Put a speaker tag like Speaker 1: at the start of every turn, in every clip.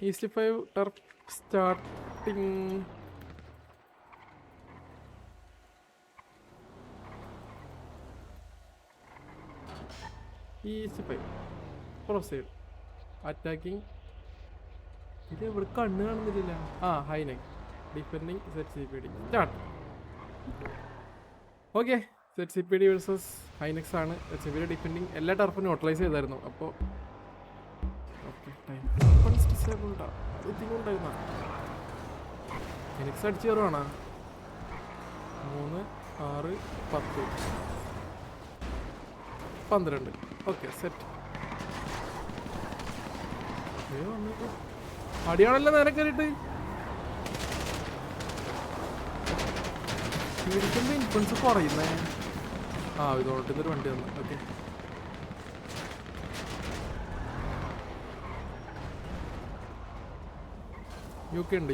Speaker 1: East 5 turf starting. East 5 proceed attacking. ഇത് ഇവിടെ കണ്ണ് കാണുന്നില്ല. Hynek defending ZCPD start. Okay, ZCPD versus Hyneks ആണ്. ZCPD ഡിഫെൻഡിങ് എല്ലാ ടർഫും ന്യൂട്രലൈസ് ചെയ്തായിരുന്നു. അപ്പോൾ ഓക്കെ, ടൈം ഡിസേബിൾഡാ ഉണ്ടായിരുന്ന ഹൈനെക്സ് അടിച്ചു കയറുവാണ്. 3, 6, 10, 12. Okay, set. അടിയാണല്ലോ നേരെ കയറിയിട്ട്. ഇടിക്കുമ്പോ ഇൻഫ്ലുവൻസ് കുറയുന്നേ. ഇതോട്ട് ഇതൊരു വണ്ടി വന്നു. ഓക്കെ, UK ഉണ്ട്.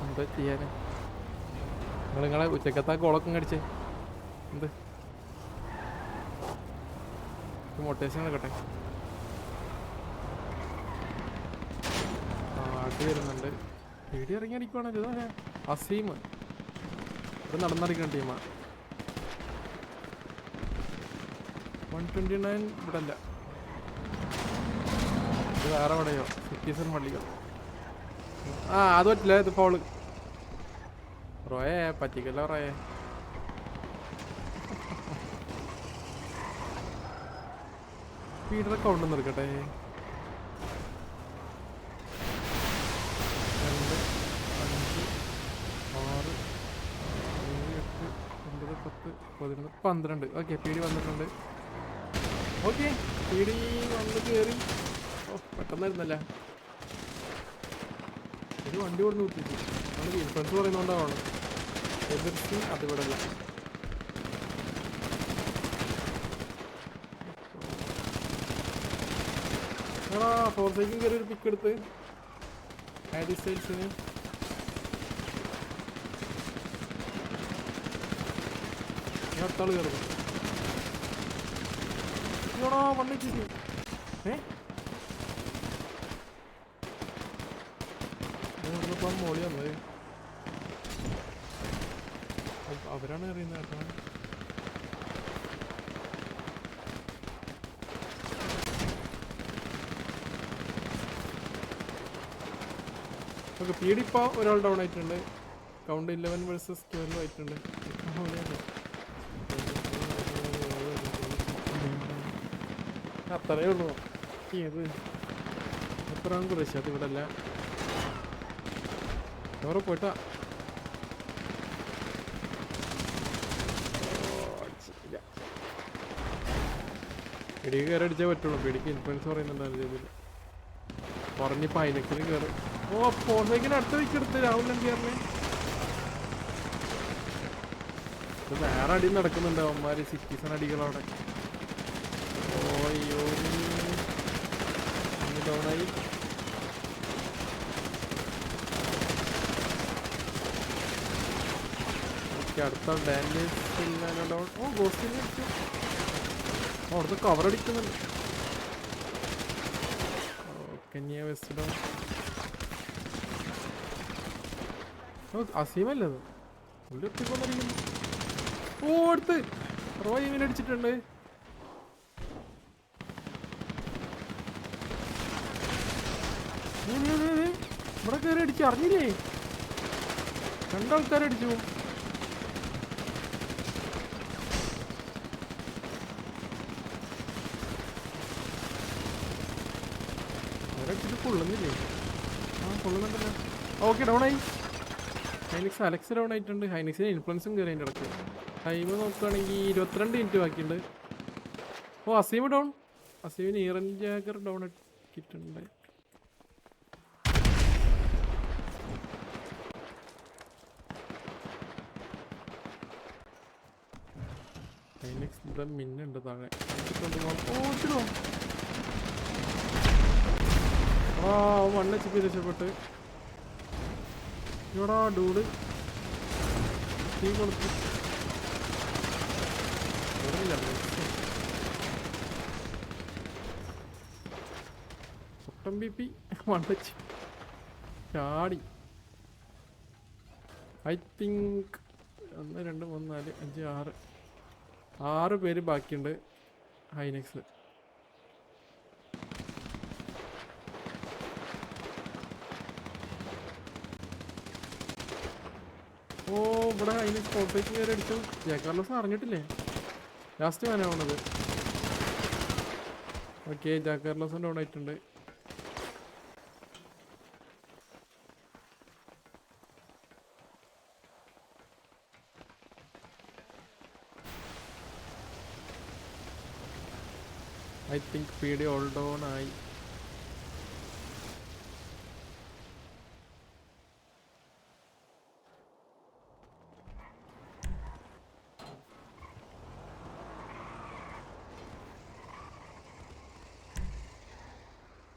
Speaker 1: എന്താ ചെയ്യാന്? നിങ്ങളെ ഉച്ചക്കത്താ കോളൊക്കെ കടിച്ചേ എന്ത് മൊട്ടേഷൻ എടുക്കട്ടെ. ആട്ടി വരുന്നുണ്ട്. പേടി ഇറങ്ങി അടിക്കുവാണല്ലോ. ഇതാ അസീം ഇവിടെ നടന്നടിക്കുന്ന ടീമാ. 129 ഇവിടെ അല്ല, ഇത് വേറെ എവിടെയോ സിറ്റിസൺ പള്ളികൾ. അത് പറ്റില്ല, ഇത് ഫൗള്. റോയെ പറ്റിക്കല്ലോ റോയെ. സ്പീഡൊക്കെ കൗണ്ട് നിർക്കട്ടെ. 2, 5, 6, 7, 8, 9, 10, 11, 12. ഓക്കെ, പീടി വന്നിട്ടുണ്ട്. ഓക്കെ, പീടി വന്ന് കയറി. പെട്ടെന്നായിരുന്നല്ല. ഒരു വണ്ടി കൊണ്ട് നോക്കിയിട്ട് നമ്മൾ ഇൻഫ്ലുവൻസ് പറയുന്നതുകൊണ്ടാണ്. എതിർത്തി അതിവിടെ അല്ല. ഫോർസേക്കും കയറി ഒരു പിക്ക് എടുത്ത് ആഡി സ്റ്റൈൽസിന്. അടുത്താള് കയറുന്നു. വണ്ണിച്ചിട്ട് ഇപ്പം മോളി വന്നത്. അവരാണ് അറിയുന്നത് കേട്ടോ. ഓക്കെ, പീഡി ഇപ്പോൾ ഒരാൾ ഡൗൺ ആയിട്ടുണ്ട്. കൗണ്ട് 11 വേഴ്സസ് 12 ആയിട്ടുണ്ട്. അത്രയേ ഉള്ളൂ. ഏത് എത്രയും കുറച്ച് അത് ഇവിടെ അല്ല. എവിടെ പോയിട്ടാ? പിടിക്ക് കയറി അടിച്ചേ പറ്റുള്ളൂ. പിടിക്ക് ഇൻഫ്ലുവൻസ് പറയുന്നുണ്ടായിരുന്നു ചെയ്തില്ല. പറഞ്ഞിപ്പോൾ ഹൈനെക്സിന് കയറി. ഫോർസേക്കിന് അടുത്ത വീക്ക് എടുത്ത് രാഹുൽ കയറിന്. ഇത് വേറെ അടി നടക്കുന്നുണ്ട്. അവന്മാര് സിറ്റിസൺ അടികളവിടെ. അയ്യോ, ഡൗണായി. അടുത്ത ഡാൻഡേജ് ഡൗൺ. ഗോസ്റ്റിന് അടിച്ചു. അവിടുത്തെ കവർ അടിക്കുന്നുണ്ട്. കന്യ വെസ്റ്റ് ഡൗൺ. അസീമല്ലേ അത്? പുള്ളി ഒത്തിക്കൊന്നിരിക്കുന്നു. അടുത്ത് റോയ് ഇങ്ങനെ അടിച്ചിട്ടുണ്ട്. ഇവിടെ കയറി അടിച്ചു. അറിഞ്ഞില്ലേ? 2 ആൾക്കാരടിച്ചു. കൊള്ളുന്നില്ലേ? കൊള്ളുന്നുണ്ടല്ലോ. ഓക്കെ, ഡൗൺ ആയി. ഹൈനിക്സ് അലക്സ് ഡൗൺ ആയിട്ടുണ്ട്. ഹൈനിക്സിന് ഇൻഫ്ലുവൻസും കയറി അതിൻ്റെ ഇടയ്ക്ക്. ടൈം നോക്കുകയാണെങ്കിൽ 22 മിനിറ്റ് ബാക്കിയുണ്ട്. അസീം ഡൗൺ. അസീമിന് ഈറൻ ജാഗർ ഡൗൺ ആക്കിയിട്ടുണ്ട്. ഹൈനിക്സ് ഇവിടെ മിന്നുണ്ട് താഴെ. മണ്ണ് ചിപ്പി രക്ഷപ്പെട്ട്. ഇവിടെ ഡൂഡ് തീ കൊടുത്തു. FMVP വണ്ടച്ച് ചാടി. ഐ തിങ്ക് 1 2 3 4 5 6 പേര് ബാക്കിയുണ്ട്. ഹൈനെക്സ് ഓ ഇവിടെ ഹൈനെക്സ് കോട്ടേക്ക് കയറി അടിച്ചു. ജാക്കാർലോസ് അറിഞ്ഞിട്ടില്ലേ? ലാസ്റ്റ് മാനാവണത്. ഓക്കെ ജാക്കാർലോസ് ഡൗൺ ആയിട്ടുണ്ട്. I think PD all down ആയി.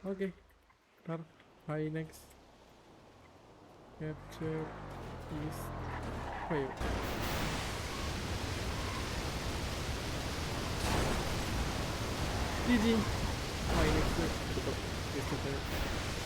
Speaker 1: Okay Hyneks capture is 5. GG. Hyneks എടുത്തു.